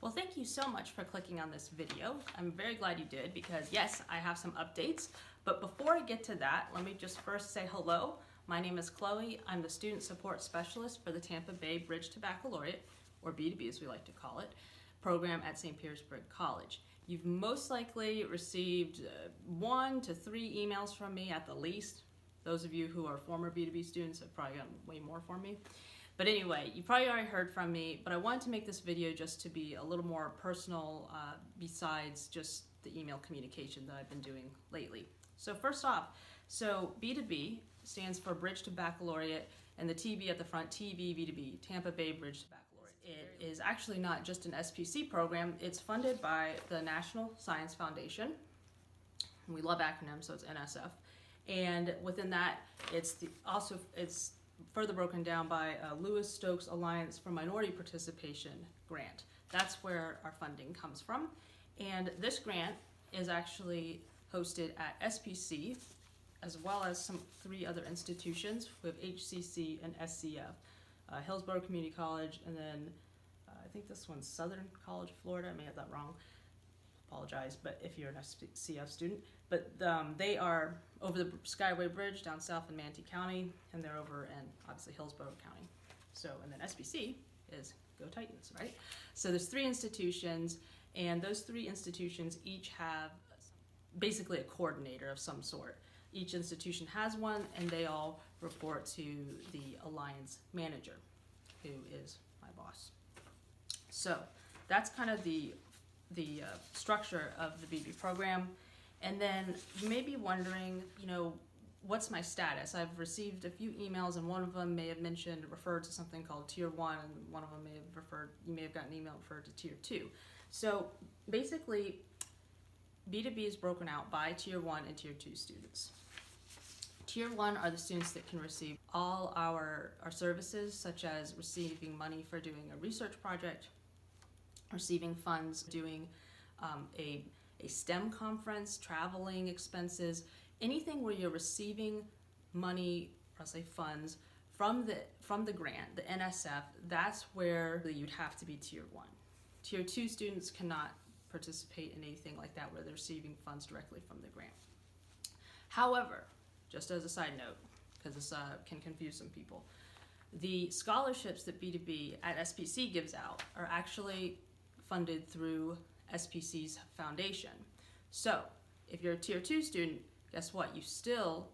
Well, thank you so much for clicking on this video. I'm very glad you did because yes, I have some updates. But before I get to that, let me just first say hello. My name is Chloe. I'm the Student Support Specialist for the Tampa Bay Bridge to Baccalaureate, or B2B as we like to call it, program at St. Petersburg College. You've most likely received 1 to 3 emails from me at the least. Those of you who are former B2B students have probably gotten way more from me. But anyway, you probably already heard from me, but I wanted to make this video just to be a little more personal besides just the email communication that I've been doing lately. So first off, B2B stands for Bridge to Baccalaureate, and the TB at the front, TB-B2B, Tampa Bay Bridge to Baccalaureate. It is actually not just an SPC program, it's funded by the National Science Foundation. We love acronyms, so it's NSF. And within that, it's further broken down by Lewis Stokes Alliance for Minority Participation grant. That's where our funding comes from. And this grant is actually hosted at SPC, as well as some 3 other institutions with HCC and SCF. Hillsborough Community College, and then I think this one's Southern College, Florida. I may have that wrong. Apologize, but if you're an SCF student. But they are over the Skyway Bridge down south in Manatee County, and they're over in, obviously, Hillsborough County. So, and then SPC is Go Titans, right? So there's 3 institutions, and those 3 institutions each have basically a coordinator of some sort. Each institution has one, and they all report to the alliance manager, who is my boss. So that's kind of the structure of the BB program. And then you may be wondering, what's my status? I've received a few emails, and one of them may have referred to something called Tier 1, and one of them you may have gotten an email referred to Tier 2. So basically, B2B is broken out by Tier 1 and Tier 2 students. Tier 1 are the students that can receive all our services, such as receiving money for doing a research project, receiving funds, doing a STEM conference, traveling expenses, anything where you're receiving money, or I'll say funds, from the grant, the NSF, that's where you'd have to be Tier 1. Tier 2 students cannot participate in anything like that where they're receiving funds directly from the grant. However, just as a side note, because this can confuse some people, the scholarships that B2B at SPC gives out are actually funded through SPC's foundation. So if you're a Tier 2 student, guess what? You still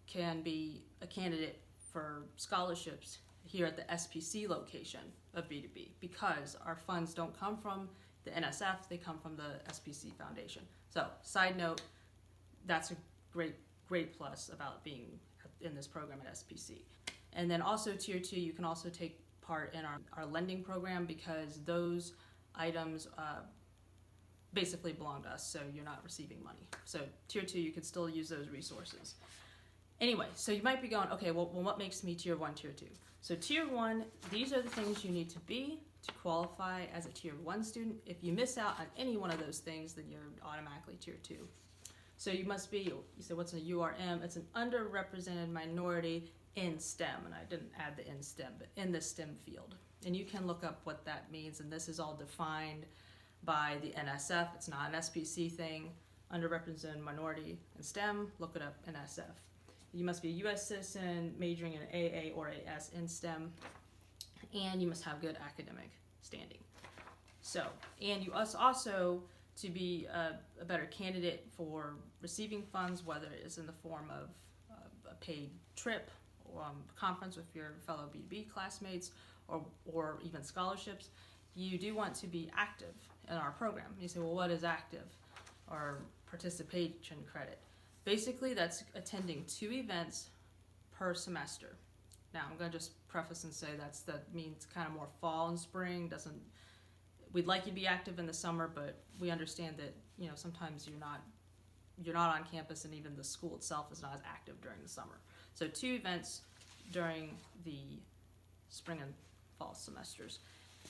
can be a candidate for scholarships here at the SPC location of B2B, because our funds don't come from the NSF, they come from the SPC foundation. So side note, that's a great plus about being in this program at SPC. And then also Tier 2, you can also take part in our lending program, because those items basically belong to us, so you're not receiving money. So Tier 2, you can still use those resources. Anyway, so you might be going, okay, well what makes me Tier 1, Tier 2? So Tier 1, these are the things you need to be to qualify as a Tier 1 student. If you miss out on any one of those things, then you're automatically Tier 2. So you must be, you said, what's a URM? It's an underrepresented minority in STEM, and I didn't add the in STEM, but in the STEM field. And you can look up what that means, and this is all defined by the NSF. It's not an SPC thing. Underrepresented minority in STEM, look it up, NSF. You must be a U.S. citizen, majoring in AA or AS in STEM, and you must have good academic standing. So, and you also, to be a better candidate for receiving funds, whether it's in the form of a paid trip, or conference with your fellow B2B classmates, or even scholarships, you do want to be active in our program. You say, well, what is active or participation credit? Basically, that's attending 2 events per semester. Now, I'm going to just preface and say that means kind of more fall and spring. We'd like you to be active in the summer, but we understand that sometimes you're not on campus, and even the school itself is not as active during the summer. So 2 events during the spring and fall semesters.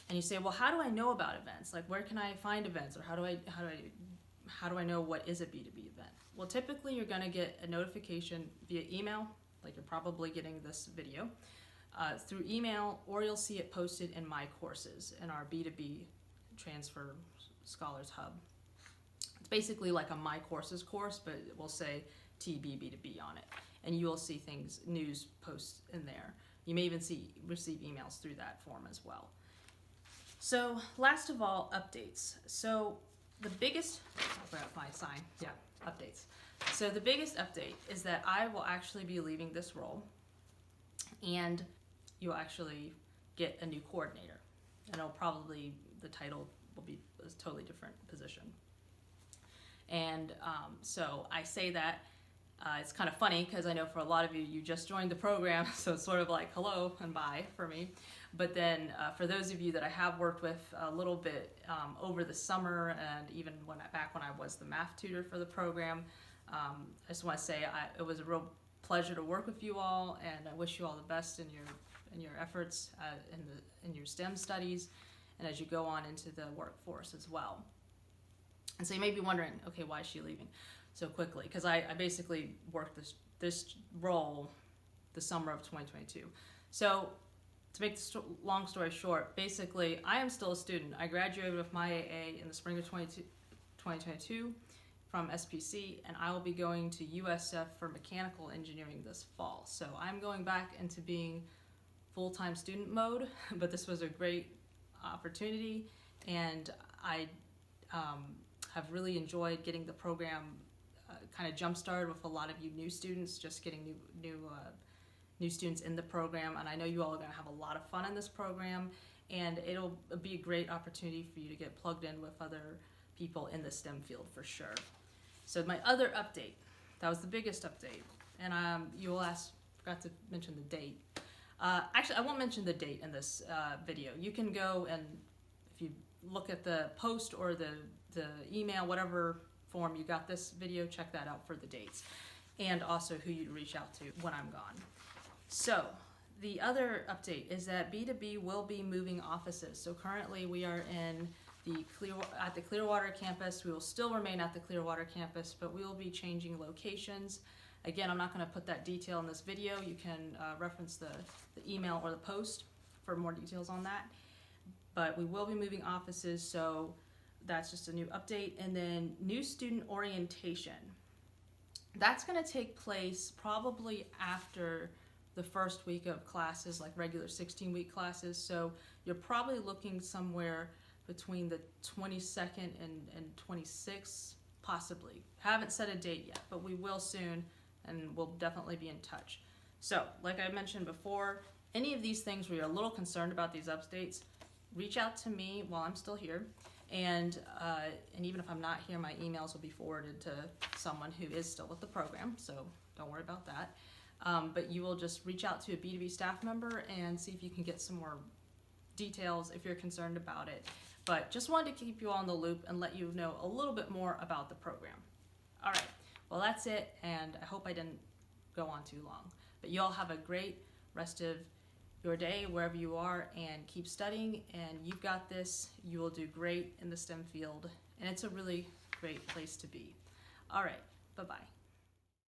And you say, well, how do I know about events? Like, where can I find events, or how do I know what is a B2B event? Well, typically you're going to get a notification via email, like you're probably getting this video, through email, or you'll see it posted in My Courses in our B2B Transfer Scholars Hub. It's basically like a My Courses course, but it will say TB-B2B on it. And you will see things, news posts in there. You may even receive emails through that form as well. So last of all, updates. So the biggest, I'll grab my sign, yeah, updates. So the biggest update is that I will actually be leaving this role, and you'll actually get a new coordinator. And it'll probably, the title will be a totally different position. And so I say that, it's kind of funny because I know for a lot of you, you just joined the program, so it's sort of like hello and bye for me. But then for those of you that I have worked with a little bit over the summer, and even back when I was the math tutor for the program, I just want to say it was a real pleasure to work with you all, and I wish you all the best in your efforts in your STEM studies, and as you go on into the workforce as well. And so you may be wondering, okay, why is she leaving so quickly? Because I basically worked this role the summer of 2022. So to make the long story short, basically I am still a student. I graduated with my AA in the spring of 2022 from SPC, and I will be going to USF for mechanical engineering this fall. So I'm going back into being full-time student mode, but this was a great opportunity, and I have really enjoyed getting the program kind of jump-started with a lot of you new students, just getting new students in the program, and I know you all are going to have a lot of fun in this program, and it'll be a great opportunity for you to get plugged in with other people in the STEM field for sure. So my other update, that was the biggest update, and you will ask, forgot to mention the date. Actually, I won't mention the date in this video. You can go and if you look at the post or the email, whatever form you got this video, check that out for the dates, and also who you reach out to when I'm gone. So the other update is that B2B will be moving offices. So currently we are at the Clearwater campus. We will still remain at the Clearwater campus, but we will be changing locations. Again, I'm not going to put that detail in this video. You can reference the email or the post for more details on that. But we will be moving offices, so that's just a new update. And then new student orientation. That's going to take place probably after the first week of classes, like regular 16-week classes. So you're probably looking somewhere between the 22nd and 26th, possibly. Haven't set a date yet, but we will soon, and we'll definitely be in touch. So, like I mentioned before, any of these things where you're a little concerned about these updates, reach out to me while I'm still here, and even if I'm not here, my emails will be forwarded to someone who is still with the program, so don't worry about that. But you will just reach out to a B2B staff member and see if you can get some more details if you're concerned about it. But just wanted to keep you all in the loop and let you know a little bit more about the program. All right, well that's it, and I hope I didn't go on too long. But you all have a great rest of your day wherever you are, and keep studying, and you've got this. You will do great in the STEM field, and it's a really great place to be. All right, bye-bye.